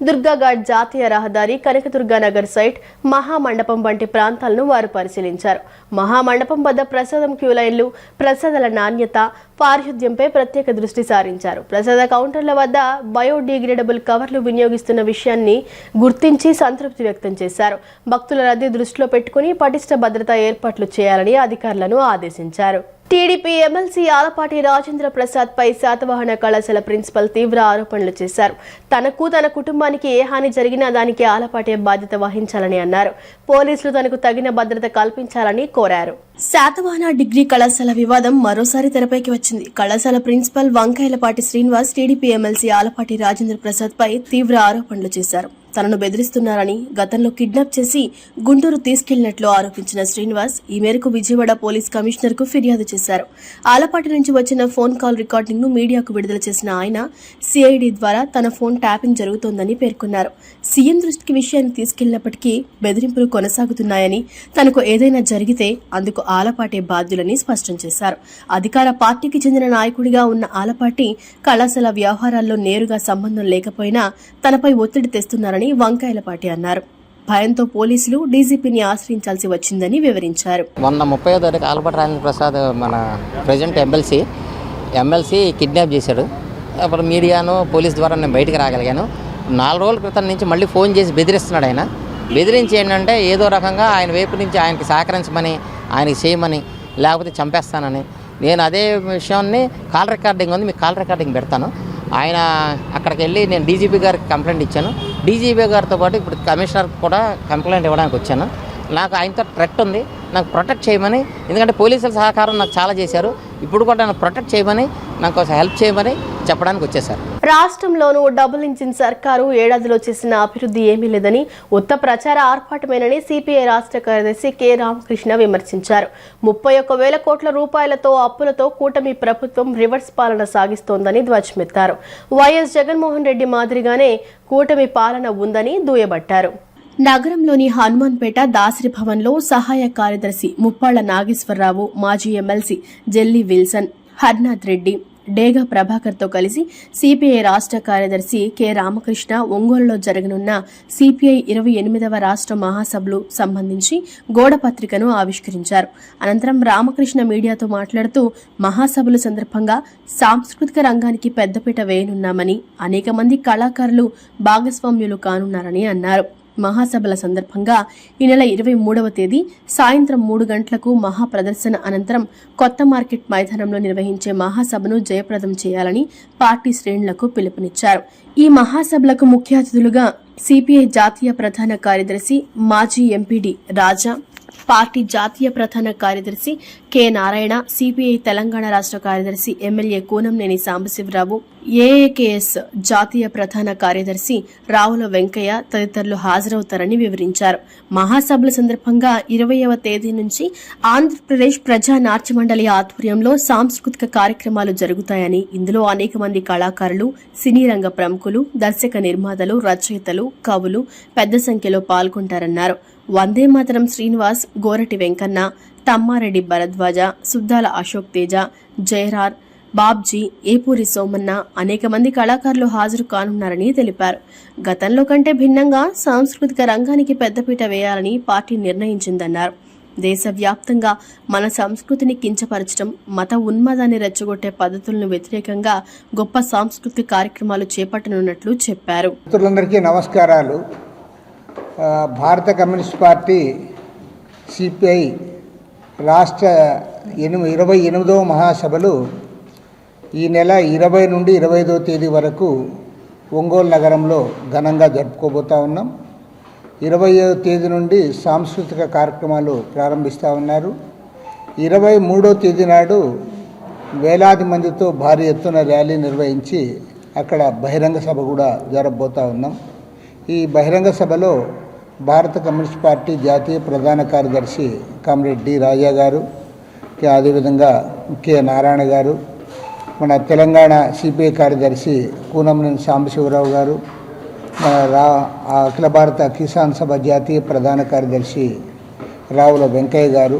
దుర్గాఘాట్ జాతీయ రహదారి, కనకదుర్గా నగర్ సైట్, మహామండపం వంటి ప్రాంతాలను వారు పరిశీలించారు. మహామండపం వద్ద ప్రసాదం క్యూ లైన్లు, ప్రసాదాల నాణ్యత, పారిశుద్ధ్యంపై ప్రత్యేక దృష్టి సారించారు. ప్రసాద కౌంటర్ల వద్ద బయోడిగ్రేడబుల్ కవర్లు వినియోగిస్తున్న విషయాన్ని గుర్తించి సంతృప్తి వ్యక్తం చేశారు. భక్తుల రద్దీ దృష్టిలో పెట్టుకుని పటిష్ట భద్రతా ఏర్పాట్లు చేయాలని అధికారులను ఆదేశించారు. టీడీపీ ఎమ్మెల్సీ ఆలపాటి రాజేంద్ర ప్రసాద్ పై శాతవాహన కళాశాల ప్రిన్సిపల్ తీవ్ర ఆరోపణలు చేశారు. తనకు తన కుటుంబానికి ఏ హాని జరిగినా దానికి ఆలపాటి బాధ్యత వహించాలని అన్నారు. పోలీసులు తనకు తగిన భద్రత కల్పించాలని కోరారు. శాతవాహన డిగ్రీ కళాశాల వివాదం మరోసారి తెరపైకి వచ్చింది. కళాశాల principal Vankayalapati Srinivas TDP MLC Alapati Rajendra Prasad పై తీవ్ర ఆరోపణలు చేశారు. తనను బెదిరిస్తున్నారని, గతంలో కిడ్నాప్ చేసి గుంటూరు తీసుకెళ్లినట్లు ఆరోపించిన శ్రీనివాస్ ఈ మేరకు విజయవాడ పోలీస్ కమిషనర్ కు ఫిర్యాదు చేశారు. ఆలపాటి నుంచి వచ్చిన ఫోన్ కాల్ రికార్డింగ్ ను మీడియాకు విడుదల చేసిన ఆయన సిఐడి ద్వారా తన ఫోన్ ట్యాపింగ్ జరుగుతోందని పేర్కొన్నారు. సీఎం దృష్టికి విషయాన్ని తీసుకెళ్లినప్పటికీ బెదిరింపులు కొనసాగుతున్నాయని, తనకు ఏదైనా జరిగితే అందుకు ఆలపాటి బాధ్యులని స్పష్టం చేశారు. అధికార పార్టీకి చెందిన నాయకుడిగా ఉన్న ఆలపాటి కళాశాల వ్యవహారాల్లో నేరుగా సంబంధం లేకపోయినా తనపై ఒత్తిడి తెస్తున్నారని వంకాయలపాటి అన్నారు. భయంతో పోలీసులు డీజీపీని ఆశ్రయించాల్సి వచ్చిందని వివరించారు. మొన్న 30వ తారీఖు ఆలపాటి రాజేంద్ర ప్రసాద్ మన ప్రెసిడెంట్ ఎమ్మెల్సీ కిడ్నాప్ చేశాడు. అప్పుడు మీడియాను పోలీస్ ద్వారా నేను బయటికి రాగలిగాను. 4 రోజుల క్రితం నుంచి మళ్ళీ ఫోన్ చేసి బెదిరిస్తున్నాడు. ఆయన బెదిరించి ఏంటంటే ఏదో రకంగా ఆయన వైపు నుంచి ఆయనకి సహకరించమని, ఆయనకి చేయమని, లేకపోతే చంపేస్తానని. నేను అదే విషయాన్ని కాల్ రికార్డింగ్ ఉంది, మీకు కాల్ రికార్డింగ్ పెడతాను. ఆయన అక్కడికి వెళ్ళి నేను డీజీపీ గారికి కంప్లైంట్ ఇచ్చాను. డీజీపీ గారితో పాటు ఇప్పుడు కమిషనర్ కూడా కంప్లైంట్ ఇవ్వడానికి వచ్చాను. నాకు ఆయనతో థ్రెట్ ఉంది, నాకు ప్రొటెక్ట్ చేయమని. ఎందుకంటే పోలీసుల సహకారం నాకు చాలా చేశారు. ఇప్పుడు కూడా నన్ను ప్రొటెక్ట్ చేయమని, నాకు హెల్ప్ చేయమని చెప్పడానికి వచ్చేసారు. రాష్ట్రంలోనూ డబుల్ ఇంజిన్ సర్కారు ఏడాదిలో చేసిన అభివృద్ధి ఏమీ లేదని, ఉత్త ప్రచార ఆర్పాటమేనని సిపిఐ రాష్ట్ర కార్యదర్శి కె రామకృష్ణ విమర్శించారు. 31,000 కోట్ల రూపాయలతో అప్పులతో కూటమి ప్రభుత్వం రివర్స్ పాలన సాగిస్తోందని ధ్వజమెత్తారు. వైఎస్ జగన్మోహన్ రెడ్డి మాదిరిగానే కూటమి పాలన ఉందని దుయ్యబట్టారు. నగరంలోని హనుమాన్పేట దాసరి భవన్లో సహాయ కార్యదర్శి ముప్పాళ్ల నాగేశ్వరరావు, మాజీ MLC jelly Wilson, Harnath Reddy, డేగా ప్రభాకర్తో కలిసి సిపిఐ రాష్ట్ర కార్యదర్శి కె రామకృష్ణ ఒంగోలులో జరగనున్న సిపిఐ 28వ రాష్ట్ర మహాసభలు సంబంధించి గోడపత్రికను ఆవిష్కరించారు. అనంతరం రామకృష్ణ మీడియాతో మాట్లాడుతూ మహాసభల సందర్భంగా సాంస్కృతిక రంగానికి పెద్దపీట వేయనున్నామని, అనేక మంది కళాకారులు భాగస్వామ్యులు కానున్నారని అన్నారు. మహాసభల సందర్భంగా ఈ నెల 23వ తేదీ సాయంత్రం 3 గంటలకు మహా ప్రదర్శన అనంతరం కొత్త మార్కెట్ మైదానంలో నిర్వహించే మహాసభను జయప్రదం చేయాలని పార్టీ శ్రేణులకు పిలుపునిచ్చారు. ఈ మహాసభలకు ముఖ్య అతిథులుగా సిపిఐ జాతీయ ప్రధాన కార్యదర్శి మాజీ ఎంపీడీ రాజా, పార్టీ జాతీయ ప్రధాన కార్యదర్శి కె నారాయణ, సిపిఐ తెలంగాణ రాష్ట్ర కార్యదర్శి ఎమ్మెల్యే కూనంనేని సాంబశివరావు, ఏఏకేఎస్ జాతీయ ప్రధాన కార్యదర్శి రావుల వెంకయ్య తదితరులు హాజరవుతారని వివరించారు. మహాసభల సందర్భంగా 20వ తేదీ నుంచి ఆంధ్రప్రదేశ్ ప్రజా నాట్య మండలి ఆధ్వర్యంలో సాంస్కృతిక కార్యక్రమాలు జరుగుతాయని, ఇందులో అనేక మంది కళాకారులు, సినీ రంగ ప్రముఖులు, దర్శక నిర్మాతలు, రచయితలు, కవులు పెద్ద సంఖ్యలో పాల్గొంటారన్నారు. వందే మాతరం శ్రీనివాస్, గోరటి వెంకన్న, తమ్మారెడ్డి భరద్వాజ, సుద్దాల అశోక్ తేజ, జయరార్, బాబ్జీ, ఏపూరి సోమన్న అనేక మంది కళాకారులు హాజరు కానున్నారని తెలిపారు. గతంలో కంటే భిన్నంగా సాంస్కృతిక రంగానికి పెద్దపీట వేయాలని పార్టీ నిర్ణయించిందన్నారు. దేశవ్యాప్తంగా మన సంస్కృతిని కించపరచడం, మత ఉన్మాదాన్ని రెచ్చగొట్టే పద్ధతులను వ్యతిరేకంగా గొప్ప సాంస్కృతిక కార్యక్రమాలు చేపట్టనున్నట్లు చెప్పారు. మిత్రులందరికీ నమస్కారాలు. భారత కమ్యూనిస్ట్ పార్టీ సిపిఐ రాష్ట్ర 28వ మహాసభలు ఈ నెల 20 నుండి 25వ తేదీ వరకు ఒంగోలు నగరంలో ఘనంగా జరుపుకోబోతా ఉన్నాం. 20వ తేదీ నుండి సాంస్కృతిక కార్యక్రమాలు ప్రారంభిస్తూ ఉన్నారు. 23వ తేదీ నాడు వేలాది మందితో భారీ ఎత్తున ర్యాలీ నిర్వహించి అక్కడ బహిరంగ సభ కూడా జరగబోతూ ఉన్నాం. ఈ బహిరంగ సభలో భారత కమ్యూనిస్ట్ పార్టీ జాతీయ ప్రధాన కార్యదర్శి కామ్రేడ్ డి రాజా గారు, అదేవిధంగా కె నారాయణ గారు, మన తెలంగాణ సిపిఐ కార్యదర్శి కూనంనేని సాంబశివరావు గారు, మన అఖిల భారత కిసాన్ సభ జాతీయ ప్రధాన కార్యదర్శి రావుల వెంకయ్య గారు,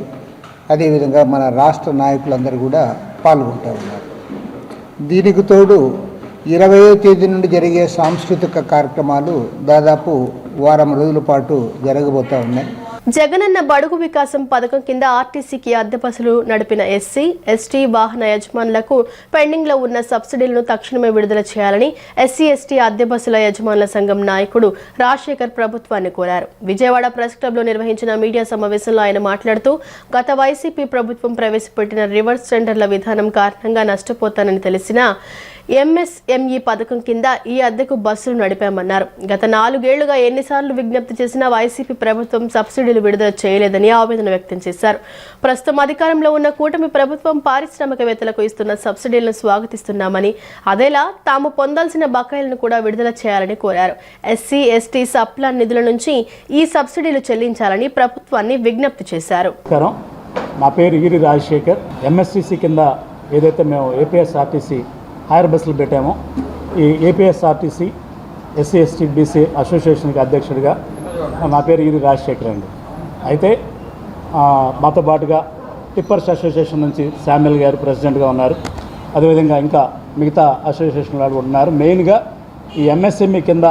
అదేవిధంగా మన రాష్ట్ర నాయకులందరూ కూడా పాల్గొంటూ ఉన్నారు. దీనికి తోడు 20వ తేదీ నుండి జరిగే సాంస్కృతిక కార్యక్రమాలు దాదాపు వారం రోజుల పాటు జరగబోతూ ఉన్నాయి. జగనన్న బడుగు వికాసం పథకం కింద ఆర్టీసీకి అద్దె బస్సులు నడిపిన ఎస్సీ, ఎస్టీ వాహన యజమానులకు పెండింగ్ లో ఉన్న సబ్సిడీలను తక్షణమే విడుదల చేయాలని ఎస్సీ, ఎస్టీ అద్దె బస్సుల యజమానుల సంఘం నాయకుడు రాజశేఖర్ ప్రభుత్వాన్ని కోరారు. విజయవాడ ప్రెస్ క్లబ్ లో నిర్వహించిన మీడియా సమావేశంలో ఆయన మాట్లాడుతూ గత వైసీపీ ప్రభుత్వం ప్రవేశపెట్టిన రివర్స్ టెండర్ల విధానం కారణంగా నష్టపోతానని తెలిసినా ఎంఎస్ఎంఈ పథకం కింద ఈ అద్దెకు బస్సులు నడిపామన్నారు. గత 4 ఏళ్లుగా ఎన్నిసార్లు విజ్ఞప్తి చేసినా వైసీపీ ప్రభుత్వం సబ్సిడీలు విడుదల చేయలేదని ఆవేదన వ్యక్తం చేశారు. ప్రస్తుతం అధికారంలో ఉన్న కూటమి ప్రభుత్వం పారిశ్రామికవేత్తలకు ఇస్తున్న సబ్సిడీలను స్వాగతిస్తున్నామని, అదేలా తాము పొందాల్సిన బకాయిలను కూడా విడుదల చేయాలని కోరారు. ఎస్సీ, ఎస్టీ సప్లాన్ నిధుల నుంచి ఈ సబ్సిడీలు చెల్లించాలని ప్రభుత్వాన్ని విజ్ఞప్తి చేశారు. నా పేరు ఈరి రాజశేఖర్. ఎంఎస్టీసీ కింద ఏదైతే మేము ఏపీఎస్ఆర్టీసీ హైర్ బస్సులు పెట్టామో ఈ ఏపీఎస్ఆర్టీసీ ఎస్సీ, ఎస్టీ, బీసీ అసోసియేషన్కి అధ్యక్షుడిగా నా పేరు ఈరి రాజశేఖర్ అండి. అయితే మాతో పాటుగా టిప్పర్స్ అసోసియేషన్ నుంచి శామ్యుల్ గారు ప్రెసిడెంట్గా ఉన్నారు. అదేవిధంగా ఇంకా మిగతా అసోసియేషన్ వాళ్ళు ఉన్నారు. మెయిన్గా ఈ ఎంఎస్ఎంఈ కింద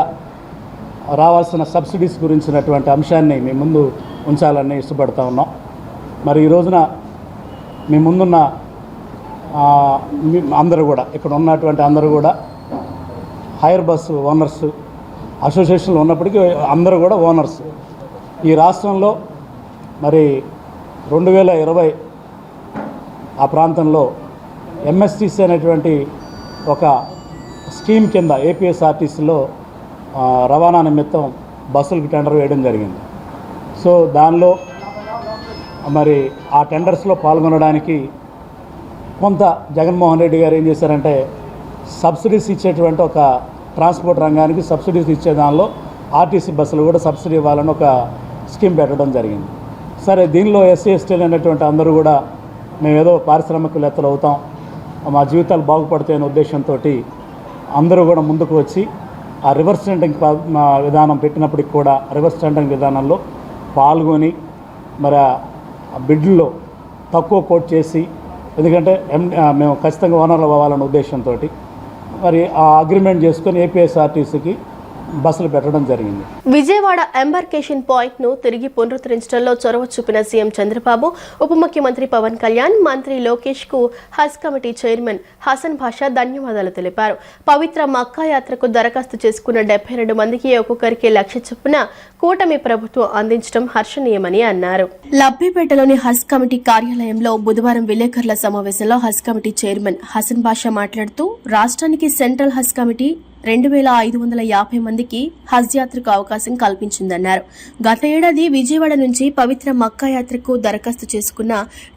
రావాల్సిన సబ్సిడీస్ గురించినటువంటి అంశాన్ని మీ ముందు ఉంచాలని ఇష్టపడతా ఉన్నాం. మరి ఈ రోజున మీ ముందున్న అందరూ కూడా ఇక్కడ ఉన్నటువంటి అందరూ కూడా హైర్ బస్సు ఓనర్స్ అసోసియేషన్లో ఉన్నప్పటికీ అందరూ కూడా ఓనర్స్. ఈ రాష్ట్రంలో మరి 2020 ఆ ప్రాంతంలో ఎంఎస్టీసీ అనేటువంటి ఒక స్కీమ్ కింద ఏపీఎస్ఆర్టీసీలో రవాణా నిమిత్తం బస్సులకు టెండర్ వేయడం జరిగింది. సో దానిలో మరి ఆ టెండర్స్లో పాల్గొనడానికి కొంత జగన్మోహన్ రెడ్డి గారు ఏం చేశారంటే సబ్సిడీస్ ఇచ్చేటువంటి ఒక ట్రాన్స్పోర్ట్ రంగానికి సబ్సిడీస్ ఇచ్చే దానిలో ఆర్టీసీ బస్సులు కూడా సబ్సిడీ ఇవ్వాలని ఒక స్కీమ్ పెట్టడం జరిగింది. సరే, దీనిలో ఎస్సీ, ఎస్టీలు అనేటువంటి అందరూ కూడా మేము ఏదో పారిశ్రామికవేత్తలు అవుతాం, మా జీవితాలు బాగుపడతాయనే ఉద్దేశంతో అందరూ కూడా ముందుకు వచ్చి ఆ రివర్స్ టెండరింగ్ విధానం పెట్టినప్పటికి కూడా రివర్స్ టెండరింగ్ విధానంలో పాల్గొని మరి ఆ బిడ్లో తక్కువ కోట్ చేసి, ఎందుకంటే మేము ఖచ్చితంగా ఓనర్లు అవ్వాలన్న ఉద్దేశంతో మరి ఆ అగ్రిమెంట్ చేసుకొని ఏపీఎస్ఆర్టీసీకి బస్సులు పెట్టడం జరిగింది. విజయవాడ ఎంబార్కేషన్ పాయింట్ ను తిరిగి పునరుద్ధరించడంలో చొరవ చూపిన సీఎం చంద్రబాబు, ఉప ముఖ్యమంత్రి పవన్ కళ్యాణ్, మంత్రి లోకేష్ కు హజ్ కమిటీ చైర్మన్ హసన్ భాషా ధన్యవాదాలు తెలిపారు. పవిత్ర మక్కా యాత్రకు దరఖాస్తు చేసుకున్న 72 మందికి ఒక్కొక్కరికి 1,00,000 చొప్పున కూటమి ప్రభుత్వం అందించడం హర్షణీయమని అన్నారు. లబ్బిపేటలోని హజ్ కమిటీ కార్యాలయంలో బుధవారం విలేకరుల సమావేశంలో హజ్ కమిటీ చైర్మన్ హసన్ భాషా మాట్లాడుతూ రాష్ట్రానికి సెంట్రల్ హజ్ కమిటీ 2,550 మందికి హజ్ యాత్రకు అవకాశం కల్పించిందన్నారు. గత ఏడాది విజయవాడ నుంచి పవిత్ర మక్కా యాత్రకు దరఖాస్తు చేసుకున్న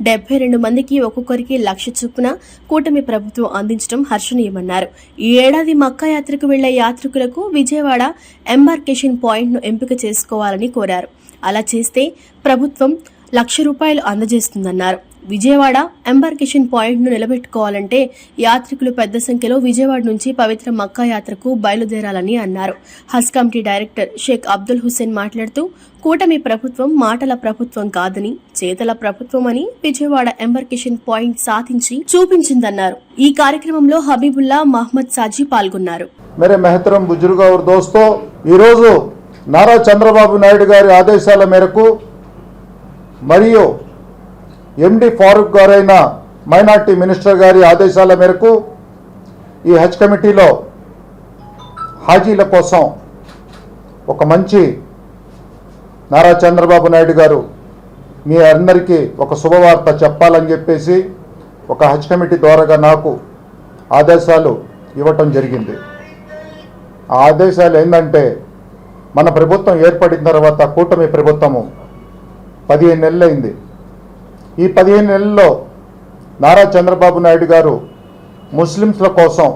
72 మందికి ఒక్కొక్కరికి 1,00,000 చొప్పున కూటమి ప్రభుత్వం అందించడం హర్షణీయమన్నారు. ఈ ఏడాది మక్కా యాత్రకు వెళ్లే యాత్రికులకు విజయవాడ ఎంబార్కేషన్ పాయింట్ ను ఎంపిక చేసుకోవాలని కోరారు. అలా చేస్తే ప్రభుత్వం ₹1,00,000 అందజేస్తుందన్నారు. విజయవాడ ఎంబార్కేషన్ పాయింట్ ను నిలబెట్టుకోవాలంటే యాత్రికులు పెద్ద సంఖ్యలో విజయవాడ నుంచి పవిత్ర మక్కా యాత్రకు బయలుదేరాలని అన్నారు. హజ్ కమిటీ డైరెక్టర్ షేక్ అబ్దుల్ హుసేన్ మాట్లాడుతూ కూటమి ప్రభుత్వం మాటల ప్రభుత్వం కాదని చేతల ప్రభుత్వం అని విజయవాడ ఎంబార్కేషన్ పాయింట్ సాధించి చూపించిందన్నారు. ఈ కార్యక్రమంలో హబీబుల్లా, మహమ్మద్ సాజీ పాల్గొన్నారు. మేరే మెహతరం బుజుర్గ్ ఔర్ దోస్తో, ఈరోజు నారా చంద్రబాబు నాయుడు గారి ఆదేశాల మేరకు మరియు ఎండి ఫారూక్ గారైన మైనార్టీ మినిస్టర్ గారి ఆదేశాల మేరకు ఈ హజ్ కమిటీలో హాజీల కోసం ఒక మంచి నారా చంద్రబాబు నాయుడు గారు మీ అందరికీ ఒక శుభవార్త చెప్పాలని చెప్పేసి ఒక హజ్ కమిటీ ద్వారాగా నాకు ఆదేశాలు ఇవ్వటం జరిగింది. ఆ ఆదేశాలు ఏంటంటే, మన ప్రభుత్వం ఏర్పడిన తర్వాత కూటమి ప్రభుత్వము 15 నెలలైంది. ఈ 15 నెలల్లో నారా చంద్రబాబు నాయుడు గారు ముస్లింల కోసం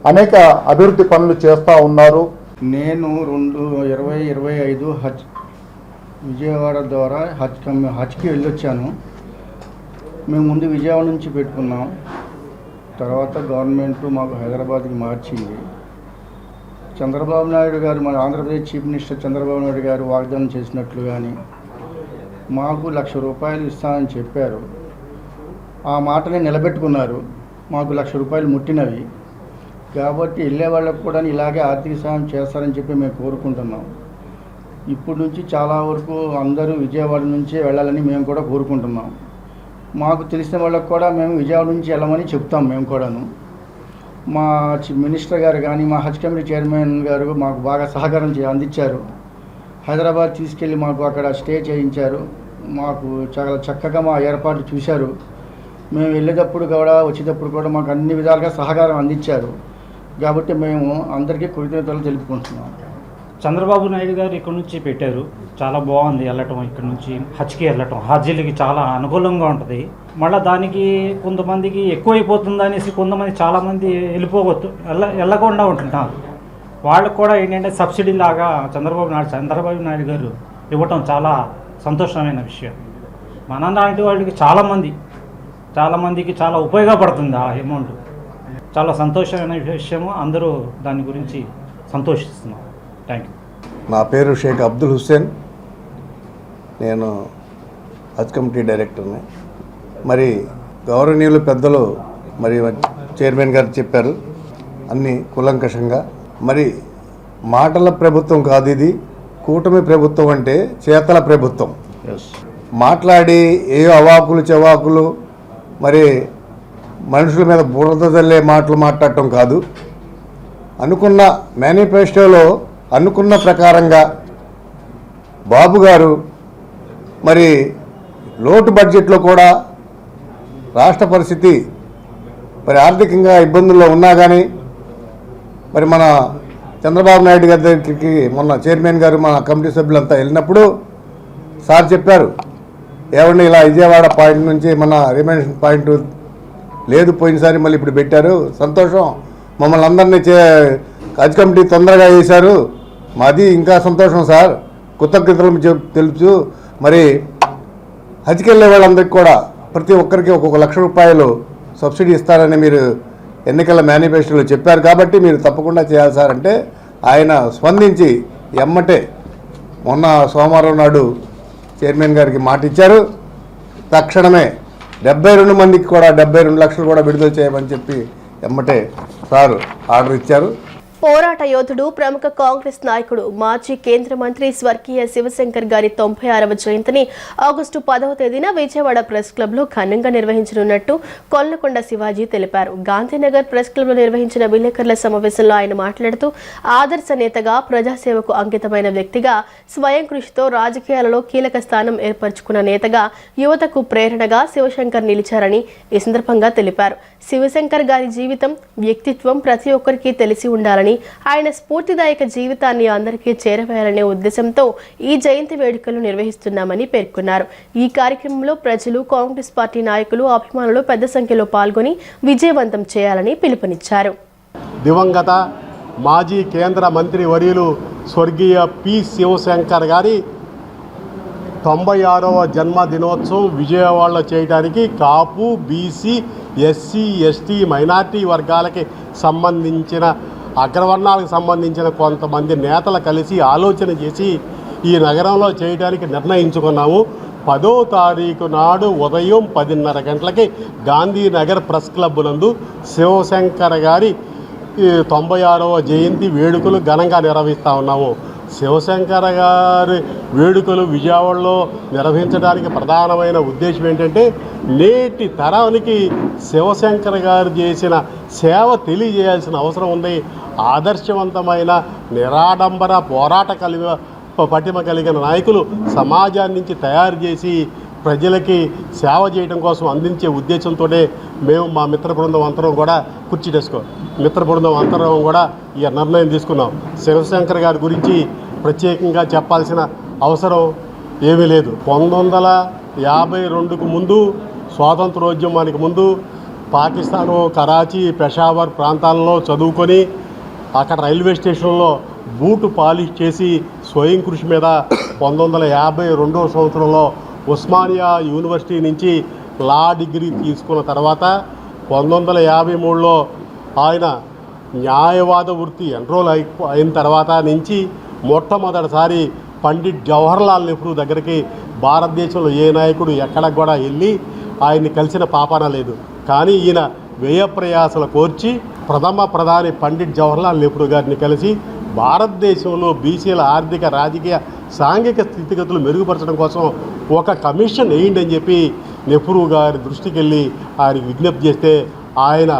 అనేక అభివృద్ధి పనులు చేస్తూ ఉన్నారు. నేను 2025 హజ్ విజయవాడ ద్వారా హజ్కి వెళ్ళొచ్చాను. మేము ముందు విజయవాడ నుంచి పెట్టుకున్నాం, తర్వాత గవర్నమెంట్ మాకు హైదరాబాద్కి మార్చింది. చంద్రబాబు నాయుడు గారు, మన ఆంధ్రప్రదేశ్ చీఫ్ మినిస్టర్ చంద్రబాబు నాయుడు గారు వాగ్దానం చేసినట్లు కానీ మాకు ₹1,00,000 ఇస్తానని చెప్పారు. ఆ మాటని నిలబెట్టుకున్నారు. మాకు ₹1,00,000 ముట్టినవి కాబట్టి వెళ్ళే వాళ్ళకు కూడా ఇలాగే ఆర్థిక సాయం చేస్తారని చెప్పి మేము కోరుకుంటున్నాం. ఇప్పటి నుంచి చాలా వరకు అందరూ విజయవాడ నుంచే వెళ్ళాలని మేము కూడా కోరుకుంటున్నాం. మాకు తెలిసిన వాళ్ళకు కూడా మేము విజయవాడ నుంచి వెళ్ళమని చెప్తాం. మేము కూడాను మా మినిస్టర్ గారు కానీ మా హజ్ కమిటీ చైర్మన్ గారు మాకు బాగా సహకారం అందించారు. హైదరాబాద్ తీసుకెళ్ళి మాకు అక్కడ స్టే చేయించారు. మాకు చాలా చక్కగా మా ఏర్పాట్లు చూశారు. మేము వెళ్ళేటప్పుడు కూడా వచ్చేటప్పుడు కూడా మాకు అన్ని విధాలుగా సహకారం అందించారు. కాబట్టి మేము అందరికీ కృతజ్ఞతలు తెలుపుకుంటున్నాం. చంద్రబాబు నాయుడు గారు ఇక్కడ నుంచి పెట్టారు, చాలా బాగుంది వెళ్ళటం. ఇక్కడ నుంచి హజ్కి వెళ్ళటం హాజీలకి చాలా అనుకూలంగా ఉంటుంది. మళ్ళీ దానికి కొంతమందికి ఎక్కువైపోతుంది అనేసి కొంతమంది చాలామంది వెళ్ళకుండా ఉంటుంటారు. వాళ్ళకు కూడా ఏంటంటే సబ్సిడీ లాగా చంద్రబాబు నాయుడు గారు ఇవ్వటం చాలా సంతోషమైన విషయం. మన లాంటి వాళ్ళకి చాలామందికి చాలా ఉపయోగపడుతుంది ఆ అమౌంట్. చాలా సంతోషమైన విషయము. అందరూ దాని గురించి సంతోషిస్తున్నాం. Thank you. నా పేరు షేక్ అబ్దుల్ హుస్సేన్, నేను హజ్ కమిటీ డైరెక్టర్ని. మరి గౌరవనీయులు పెద్దలు మరి చైర్మన్ గారు చెప్పారు అన్నీ కూలంకషంగా. మరి మాటల ప్రభుత్వం కాదు ఇది, కూటమి ప్రభుత్వం అంటే చేతల ప్రభుత్వం. మాట్లాడి ఏ అవాకులు చెవాకులు మరి మనుషుల మీద బురద జల్లే మాటలు మాట్లాడటం కాదు. అనుకున్న మేనిఫెస్టోలో అనుకున్న ప్రకారంగా బాబు గారు మరి లోటు బడ్జెట్లో కూడా రాష్ట్ర పరిస్థితి మరి ఆర్థికంగా ఇబ్బందుల్లో ఉన్నా కానీ మరి మన చంద్రబాబు నాయుడు గారి దగ్గరికి మొన్న చైర్మన్ గారు మన కమిటీ సభ్యులంతా వెళ్ళినప్పుడు సార్ చెప్పారు, ఏమండి ఇలా విజయవాడ పాయింట్ నుంచి మన రిమైనేషన్ పాయింట్ లేదు, పోయినసారి మళ్ళీ ఇప్పుడు పెట్టారు, సంతోషం, మమ్మల్ని అందరినీ హజ్ కమిటీ తొందరగా చేశారు, మాది ఇంకా సంతోషం సార్, కృతజ్ఞతలు తెలుసు. మరి హజ్కి వెళ్ళే వాళ్ళందరికీ కూడా ప్రతి ఒక్కరికి ఒక్కొక్క ₹1,00,000 సబ్సిడీ ఇస్తారని మీరు ఎన్నికల మేనిఫెస్టోలో చెప్పారు కాబట్టి మీరు తప్పకుండా చేయాలి సార్ అంటే ఆయన స్పందించి ఎమ్మటే మొన్న సోమవారం నాడు చైర్మన్ గారికి మాట ఇచ్చారు. తక్షణమే 72 మందికి కూడా 72 లక్షలు కూడా విడుదల చేయమని చెప్పి ఎమ్మటే సార్ ఆర్డర్ ఇచ్చారు. పోరాట యోధుడు ప్రముఖ కాంగ్రెస్ నాయకుడు మాజీ కేంద్ర మంత్రి స్వర్గీయ శివశంకర్ గారి 96వ జయంతిని ఆగస్టు 10వ తేదీన విజయవాడ ప్రెస్ క్లబ్లో ఘనంగా నిర్వహించనున్నట్టు కొల్లకొండ శివాజీ తెలిపారు. గాంధీనగర్ ప్రెస్ క్లబ్లో నిర్వహించిన విలేకరుల సమావేశంలో ఆయన మాట్లాడుతూ ఆదర్శ నేతగా, ప్రజాసేవకు అంకితమైన వ్యక్తిగా, స్వయం కృషితో రాజకీయాలలో కీలక స్థానం ఏర్పరచుకున్న నేతగా, యువతకు ప్రేరణగా శివశంకర్ నిలిచారని ఈ సందర్భంగా తెలిపారు. శివశంకర్ గారి జీవితం, వ్యక్తిత్వం ప్రతి ఒక్కరికి తెలిసి ఉండాలని, ఆయన స్ఫూర్తిదాయక జీవితాన్ని అందరికీ చేరవేయాలనే ఉద్దేశంతో ఈ జయంతి వేడుకలు నిర్వహిస్తున్నామని పేర్కొన్నారు. ఈ కార్యక్రమంలో ప్రజలు, కాంగ్రెస్ పార్టీ నాయకులు, అభిమానులు పెద్ద సంఖ్యలో పాల్గొని విజయవంతం చేయాలని పిలుపునిచ్చారు. దివంగత మాజీ కేంద్ర మంత్రి వర్యులు స్వర్గీయ పి శివశంకర్ గారి 96వ జన్మదినోత్సవం విజయవాడలో చేయడానికి కాపు, బీసీ, ఎస్సీ, ఎస్టీ, మైనార్టీ వర్గాలకి సంబంధించిన అగ్రవర్ణాలకు సంబంధించిన కొంతమంది నేతలు కలిసి ఆలోచన చేసి ఈ నగరంలో చేయడానికి నిర్ణయించుకున్నాము. 10వ తారీఖు నాడు ఉదయం 10:30 గంటలకి గాంధీనగర్ ప్రెస్ క్లబ్ నందు శివశంకర్ గారి 96వ జయంతి వేడుకలు ఘనంగా నిర్వహిస్తూ ఉన్నాము. శివశంకర్ గారి వేడుకలు విజయవాడలో నిర్వహించడానికి ప్రధానమైన ఉద్దేశం ఏంటంటే నేటి తరానికి శివశంకర్ గారు చేసిన సేవ తెలియజేయాల్సిన అవసరం ఉంది. ఆదర్శవంతమైన నిరాడంబర పోరాట పటిమ కలిగిన నాయకులు సమాజాన్ని నుంచి తయారు చేసి ప్రజలకి సేవ చేయడం కోసం అందించే ఉద్దేశంతోనే మేము మా మిత్ర బృందం అందరం కూడా మిత్ర బృందం అందరం కూడా ఈ నిర్ణయం తీసుకున్నాం. శివశంకర్ గారి గురించి ప్రత్యేకంగా చెప్పాల్సిన అవసరం ఏమీ లేదు. 1952కు ముందు, స్వాతంత్రోద్యమానికి ముందు పాకిస్తాను కరాచీ, పెషావర్ ప్రాంతాల్లో చదువుకొని అక్కడ రైల్వే స్టేషన్లో బూటు పాలిష్ చేసి స్వయం కృషి మీద 1952వ సంవత్సరంలో ఉస్మానియా యూనివర్సిటీ నుంచి లా డిగ్రీ తీసుకున్న తర్వాత 1953లో ఆయన న్యాయవాద వృత్తి ఎన్రోల్ అయిన తర్వాత నుంచి మొట్టమొదటిసారి పండిట్ జవహర్లాల్ నెహ్రూ దగ్గరికి భారతదేశంలో ఏ నాయకుడు ఎక్కడికి కూడా వెళ్ళి ఆయన్ని కలిసిన పాపాన లేదు. కానీ ఈయన వ్యయ ప్రయాసలు కోర్చి ప్రథమ ప్రధాని పండిట్ జవహర్లాల్ నెహ్రూ గారిని కలిసి భారతదేశంలో బీసీల ఆర్థిక రాజకీయ సాంఘిక స్థితిగతులు మెరుగుపరచడం కోసం ఒక కమిషన్ వేయండి అని చెప్పి నెహ్రూ గారి దృష్టికి వెళ్ళి ఆయనకి విజ్ఞప్తి చేస్తే ఆయన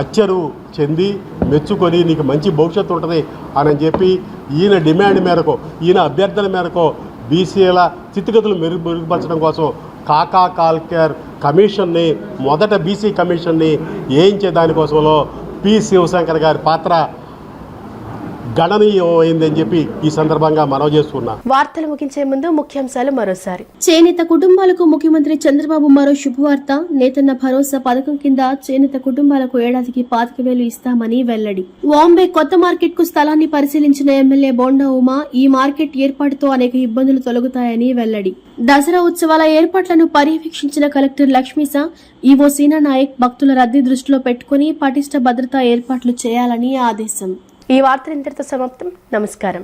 అచ్చరు చెంది మెచ్చుకొని నీకు మంచి భవిష్యత్తు ఉంటుంది అని చెప్పి ఈయన డిమాండ్ మేరకు, ఈయన అభ్యర్థన మేరకు బీసీల స్థితిగతులు మెరుగుపరచడం కోసం కాకా కాల్కర్ కమిషన్ని, మొదట బీసీ కమిషన్ని వేయించే దానికోసంలో పి శివశంకర్ గారి పాత్ర గణనీయమైందని చెప్పి ఈ సందర్భంగా మనవి చేస్తున్నా. వార్తలు ముగించే ముందు ముఖ్యాంశాలు మరోసారి. చేనేత కుటుంబాలకు ముఖ్యమంత్రి చంద్రబాబు మరో శుభవార్త. నేతన్న భరోసా పథకం కింద చేనేత కుటుంబాలకు ఏడాదికి 25,000 ఇస్తామని వెల్లడి. బాంబే కొత్త మార్కెట్ కు స్థలాన్ని పరిశీలించిన ఎమ్మెల్యే బోండా ఉమా ఈ మార్కెట్ ఏర్పాటుతో అనేక ఇబ్బందులు తొలగుతాయని వెల్లడి. దసరా ఉత్సవాల ఏర్పాట్లను పర్యవేక్షించిన కలెక్టర్ లక్ష్మీసా, ఈవో సీనా నాయక్ భక్తుల రద్దీ దృష్టిలో పెట్టుకుని పటిష్ట భద్రతా ఏర్పాట్లు చేయాలని ఆదేశం. ఈ వార్తలు ఇంతటితో సమాప్తం. నమస్కారం.